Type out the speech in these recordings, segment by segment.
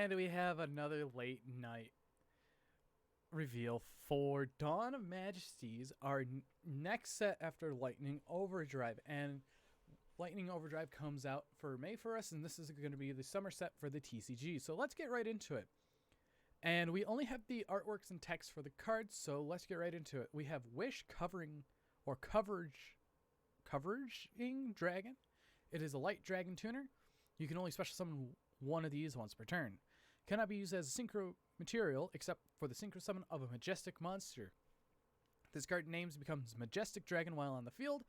And we have another late night reveal for Dawn of Majesties, our next set after Lightning Overdrive. And Lightning Overdrive comes out for May for us, and this is going to be the summer set for the TCG. So let's get right into it. And we only have the artworks and text for the cards, so let's get right into it. We have Wish Covering or Coveraging Dragon. It is a light dragon tuner. You can only special summon one of these once per turn. Cannot be used as a synchro material except for the synchro summon of a majestic monster. This card names becomes Majestic Dragon while on the field.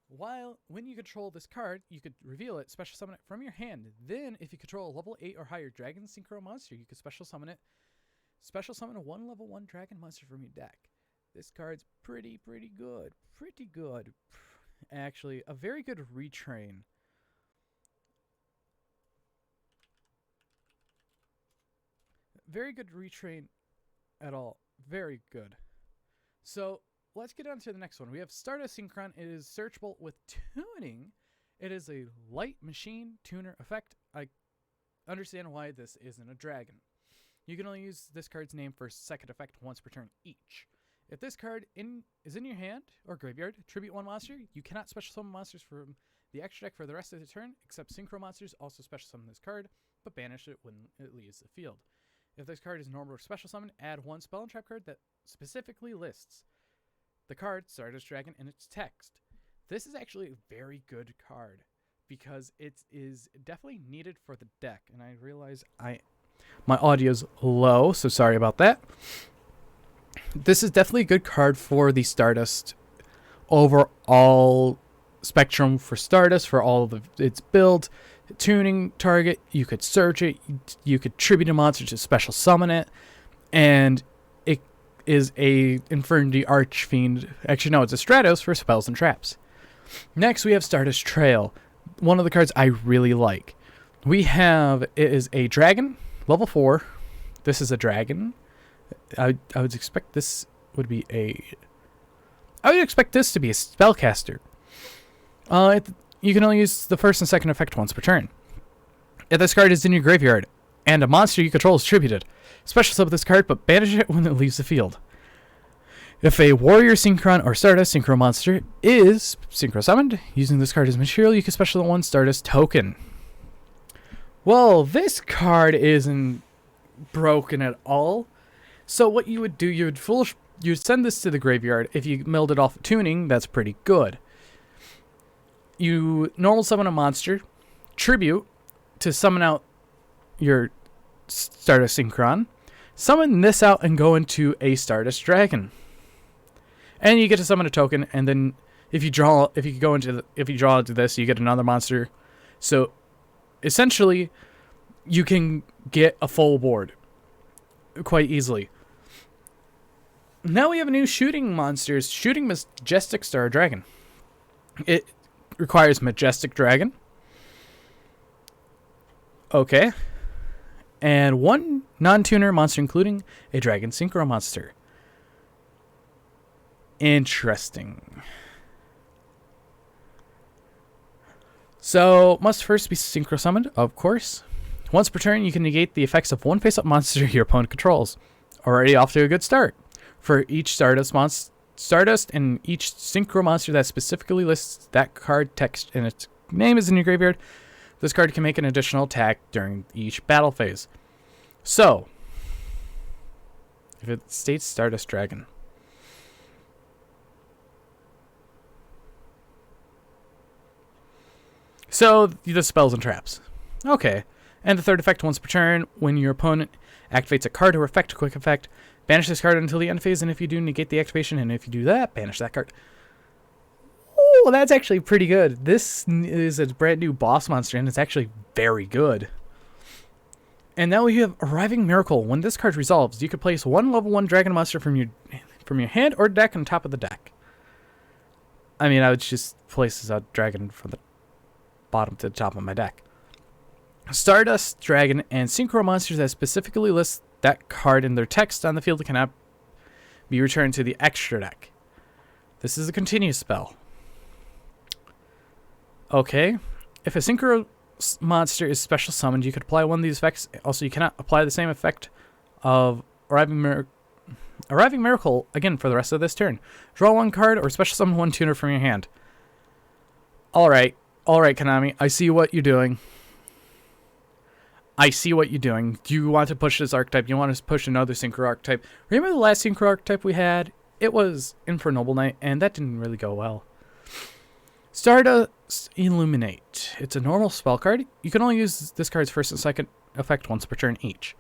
When you control this card, you could reveal it, special summon it from your hand. Then, if you control a level 8 or higher dragon synchro monster, you could special summon it. Special summon a level 1 dragon monster from your deck. This card's pretty good. Pretty good. Actually, a very good retrain. Very good retrain at all. Very good. So, let's get on to the next one. We have Stardust Synchron. It is searchable with tuning. It is a light machine tuner effect. I understand why this isn't a dragon. You can only use this card's name for second effect once per turn each. If this card is in your hand or graveyard, tribute one monster. You cannot special summon monsters from the extra deck for the rest of the turn, except synchro monsters also special summon this card, but banish it when it leaves the field. If this card is normal or special summon, add one spell and trap card that specifically lists the card Stardust Dragon in its text. This is actually a very good card because it is definitely needed for the deck. And I realize my audio's low, so sorry about that. This is definitely a good card for the Stardust overall spectrum for Stardust, for all of its build. Tuning target, you could search it, you could tribute a monster to special summon it, and it is a Infernity Archfiend. Actually, no, it's a Stratos for spells and traps. Next, we have Stardust Trail, one of the cards I really like. It is a dragon, level 4. This is a dragon. I would expect this to be a spellcaster. You can only use the first and second effect once per turn. If this card is in your graveyard and a monster you control is tributed, special summon this card but banish it when it leaves the field. If a Warrior Synchron or Stardust Synchro monster is synchro summoned, using this card as material, you can special one Stardust token. Well, this card isn't broken at all. So what you would do, you would send this to the graveyard. If you milled it off tuning, that's pretty good. You normal summon a monster, tribute to summon out your Stardust Synchron, summon this out and go into a Stardust Dragon. And you get to summon a token, and then if you draw into this, you get another monster. So essentially, you can get a full board quite easily. Now we have a new shooting monsters, Shooting Majestic Star Dragon. It requires Majestic Dragon. Okay. And one non-tuner monster, including a Dragon Synchro monster. Interesting. So, must first be synchro summoned, of course. Once per turn, you can negate the effects of one face-up monster your opponent controls. Already off to a good start. For each Stardust and each synchro monster that specifically lists that card text and its name is in your graveyard, this card can make an additional attack during each battle phase. So, if it states Stardust Dragon. So, the spells and traps. Okay. And the third effect once per turn, when your opponent activates a card or effect, quick effect, banish this card until the end phase, and if you do, negate the activation, and if you do that, banish that card. Oh, that's actually pretty good. This is a brand new boss monster, and it's actually very good. And now we have Arriving Miracle. When this card resolves, you can place one level 1 dragon monster from your hand or deck on top of the deck. I mean, I would just place a dragon from the bottom to the top of my deck. Stardust Dragon and Synchro monsters that specifically list that card in their text on the field cannot be returned to the extra deck. This is a continuous spell. Okay. If a Synchro monster is special summoned, you could apply one of these effects. Also, you cannot apply the same effect of Arriving Miracle again for the rest of this turn. Draw one card or special summon one tuner from your hand. Alright, Konami, I see what you're doing. I see what you're doing. Do you want to push this archetype? You want to push another Synchro archetype? Remember the last Synchro archetype we had? It was Infernal Knight, and that didn't really go well. Stardust Illuminate. It's a normal spell card. You can only use this card's first and second effect once per turn each.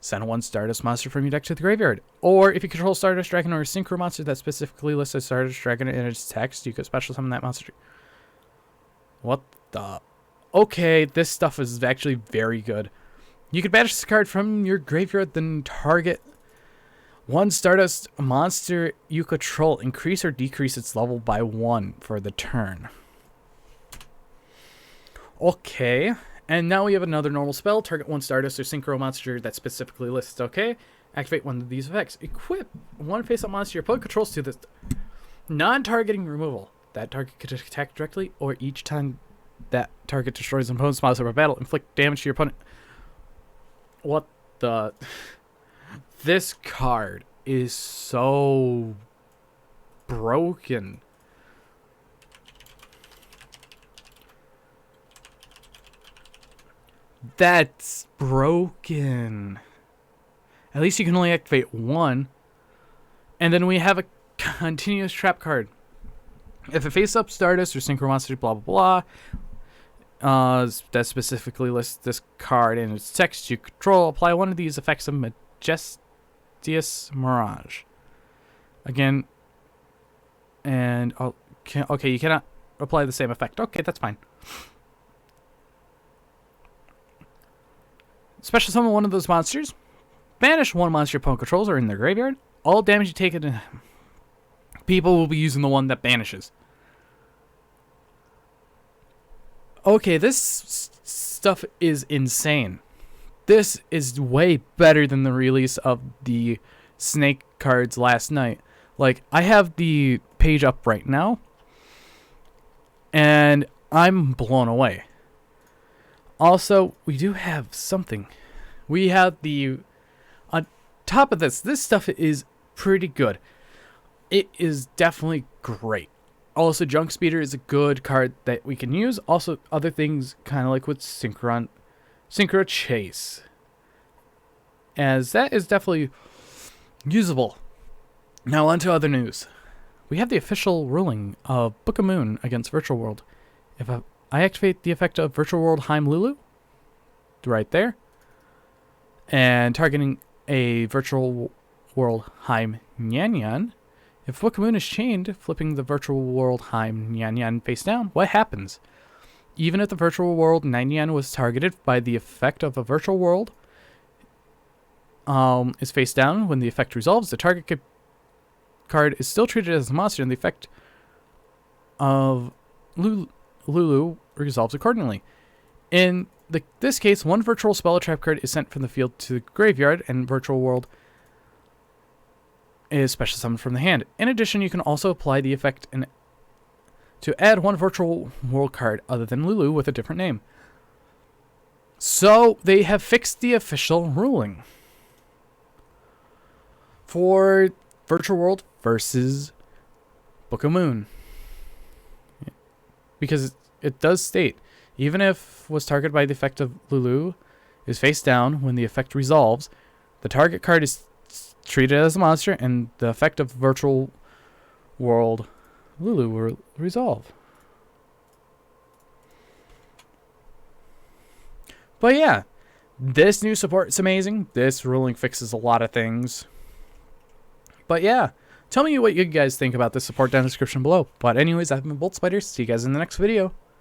Send one Stardust monster from your deck to the graveyard. Or if you control Stardust Dragon or a Synchro monster that specifically lists as Stardust Dragon in its text, you could special summon that monster. What the... Okay, this stuff is actually very good. You could banish this card from your graveyard, then target one Stardust monster you control. Increase or decrease its level by 1 for the turn. Okay, and now we have another normal spell. Target one Stardust or Synchro monster that specifically lists. Okay, activate one of these effects. Equip one face-up monster your opponent controls to this. Non-targeting removal. That target could attack directly, or each time that target destroys an opponent's monster of battle, inflict damage to your opponent. What the... This card is so broken. That's broken. At least you can only activate one. And then we have a continuous trap card. If a face-up Stardust or Synchro monster, blah, blah, blah, that specifically lists this card in its text you control, apply one of these effects of Majesty Mirage. Again, and okay, you cannot apply the same effect. Okay, that's fine. Special summon one of those monsters. Banish one monster your opponent controls or in their graveyard. All damage you take, people will be using the one that banishes. Okay, this stuff is insane. This is way better than the release of the Snake cards last night. Like, I have the page up right now, and I'm blown away. Also, we do have something. We have the... On top of this, this stuff is pretty good. It is definitely great. Also, Junk Speeder is a good card that we can use. Also, other things kind of like with Synchro Chase, as that is definitely usable. Now on to other news. We have the official ruling of Book of Moon against Virtual World. If I activate the effect of Virtual World Heim Lulu, right there, and targeting a Virtual World Heim Nyan Nyan, if Book of Moon is chained, flipping the Virtual World Heim Nyan Nyan face down, what happens? Even if the Virtual World Nyan Nyan was targeted by the effect of a Virtual World is face down, when the effect resolves, the target card is still treated as a monster, and the effect of Lulu resolves accordingly. In this case, one virtual spell or trap card is sent from the field to the graveyard, and Virtual World is special summoned from the hand. In addition, you can also apply the effect to add one Virtual World card other than Lulu with a different name. So they have fixed the official ruling for Virtual World versus Book of Moon, because it does state, even if was targeted by the effect of Lulu is face down, when the effect resolves, the target card is treated as a monster, and the effect of Virtual World Lulu will resolve. But yeah, this new support is amazing. This ruling fixes a lot of things. But yeah, tell me what you guys think about this support down in the description below. But anyways, I've been Bolt Spider. See you guys in the next video.